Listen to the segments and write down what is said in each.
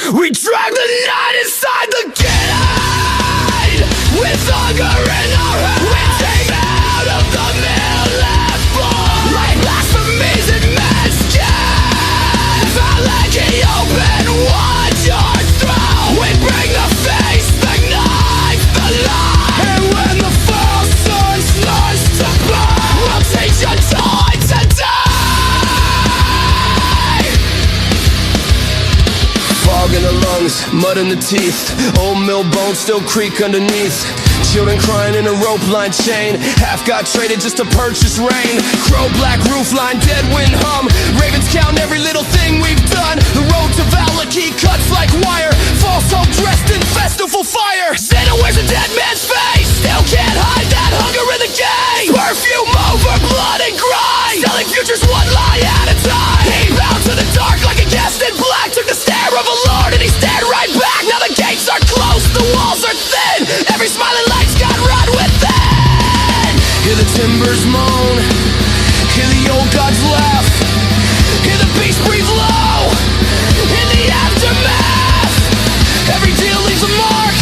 We drag the night inside the gate with hunger in our hearts. We came out of the middle and floor like blasphemies and mischief. Our leggy open wide your throat. We bring the face, the knife, the lie. And when the false sun starts to burn, we'll teach you time to die. Fog in the lungs, mud in the teeth. Old mill bones still creak underneath. Children crying in a rope line chain. Half got traded just to purchase rain. Crow black roof line, dead wind hum. Ravens count every little thing we've done. The road to Valaki cuts like wire. False hope dressed in festival fire. Santa wears a dead man's face. Still can't hide that hunger in the game. Perfume over blood and grind. Selling futures one lie at a time. He bowed to the dark like a guest in black. Took the stare of a lord and he stared right back. Now the gates are closed, the walls are thin. Every smiling light's got run within. Hear the timbers moan, hear the old gods laugh. Hear the beast breathe low in the aftermath. Every deal leaves a mark,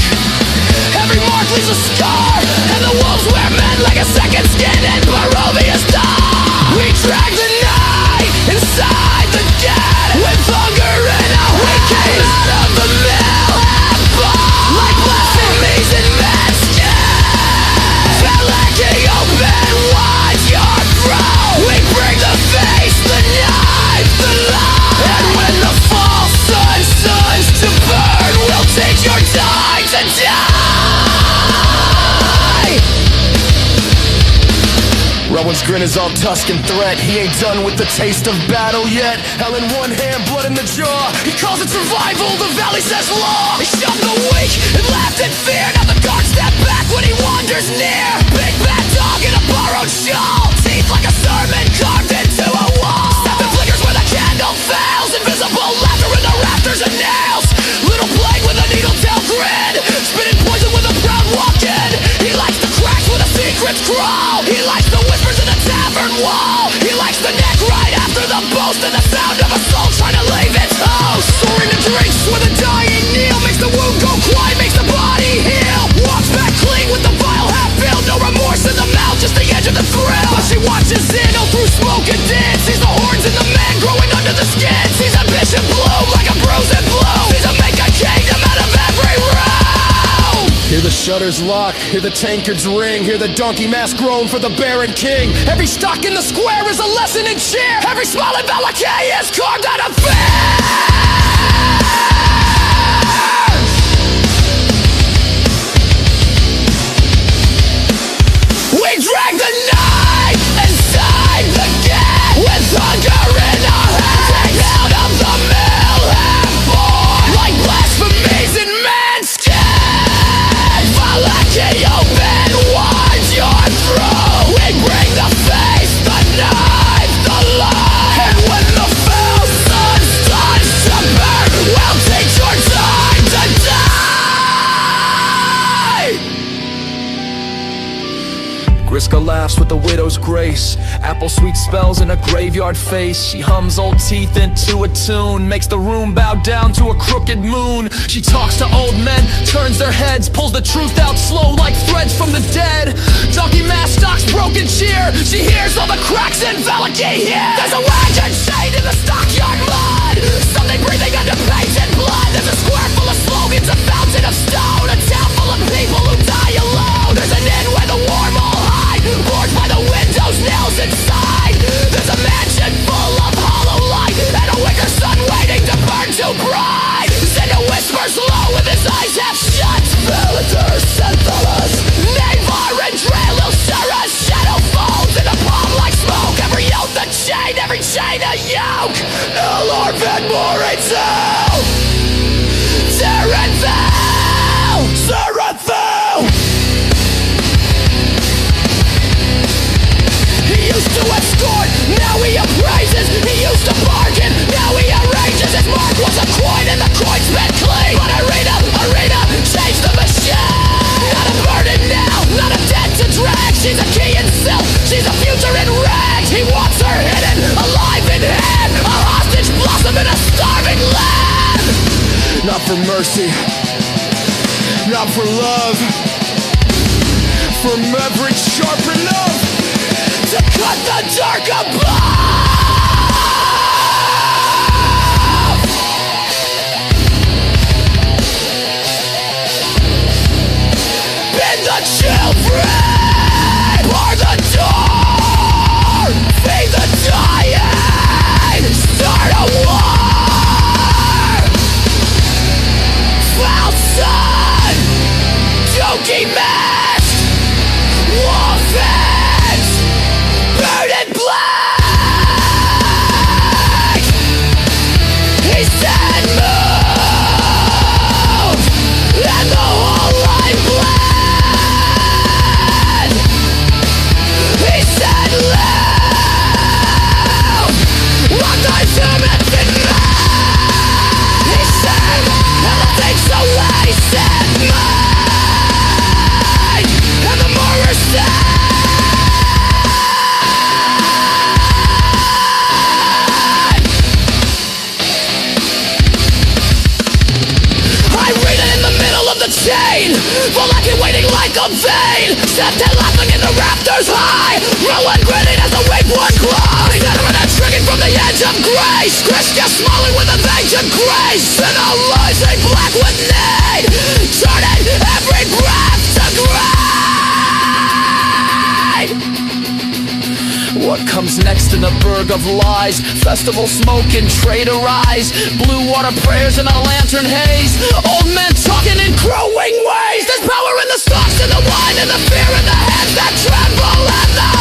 every mark leaves a scar. And the wolves wear men like a second skin in Barovia's dawn. We drag the night inside the dead with hunger in our hearts. We came out of the mill and bought like blasphemies and mischief. And lacking open wide your throat. We bring the face, the knife, the lie. And when the false sun starts to burn, we'll take your time to die. Rowan's grin is all tusk and threat. He ain't done with the taste of battle yet. Hell in one hand, blood in the jaw. He calls it survival, the valley says law. He shoved the weak and laughed at fear. Now the guards step back when he wanders near. Big bad dog in a borrowed shawl. Teeth like a sermon carved into a wall. Seven flickers where the candle fails. Invisible laughter in the rafters and nails. Little plague with a needle tail grin. Spitting poison with a proud walk-in. He likes the cracks where the secrets crawl. He likes the whispers in the tavern wall. He likes the neck right after the boast. And the sound of a soul trying to leave its host. Soaring to drinks where the dying kneel. Makes the wound go quiet, makes the body heal. Walks back clean with the vial half filled. No remorse in the mouth, just the edge of the thrill. But she watches in all through smoke and din. Sees the horns in the man growing under the skin. Sees ambition bloom like a bruise and bloom. Sees a make a kingdom out of every room. Hear the shutters lock, hear the tankards ring. Hear the donkey mask groan for the Baron King. Every stock in the square is a lesson in cheer. Every smile in Valaki is carved out of fear. We drag the night inside the gate with hunger in our hearts. Take out of the mill and born like blasphemies in man's skin. Valaki open wide your throat. We bring the face, the knife, the lie. And when the fell sun starts to burn, we'll take your time to die. Griska laughs with the widow's grace. Apple sweet spells in a graveyard face. She hums old teeth into a tune. Makes the room bow down to a crooked moon. She talks to old men, turns their heads. Pulls the truth out slow like threads from the dead. Donkey mask stocks broken cheer. She hears all the cracks in Valaki here. There's a wagon chained in the stockyard mud. Something breathing under painted blood. There's a square full of slogans, a fountain of stone. A town full of people who die alone. There's an inn where the warm all hide. Boards by the windows, nails inside. There's a mansion full of hollow light. And a wicker sun waiting to burn too bright. Zenda whispers low with his eyes half shut. Villager, Synthalas, Navar and Drelil, Sarah. Shadow folds in a palm like smoke. Every oath a chain, every chain a yoke. Elor Van Moritzel, Serenthal, Serenthal. He used to escort, now he appraises. He used to bargain, now he arranges. His mark was a coin and the coin's been clean. But Arena, changed the machine. Not a burden now, not a debt to drag. She's a key in silk, she's a future in rags. He wants her hidden, alive in hand. A hostage blossom in a starving land. not for mercy, not for love, from every sharp enough to cut the dark above. Bid the children, bar the door, feed the dying, start a war. Foul sun, dookie mask, wolf heads, burning black. He said move, and the whole line bled. He said live, what the humans in me. He said everything's so wasted mine, and the more we're sad. I read it in the middle of the chain, full like it waiting like a vein. Stepped and laughing in the rafters high, rolling grinning as the wakeboard cries. Stuttering and shrinking from the edge of grace, Christian smiling with a vacant grace. And a rising black with need, turning every breath to grey. What comes next in the burg of lies? Festival smoke and traitor eyes, blue water prayers in a lantern haze, old men talking in crowing ways. There's power in the stalks and the wine and the fear in the hands that tremble and the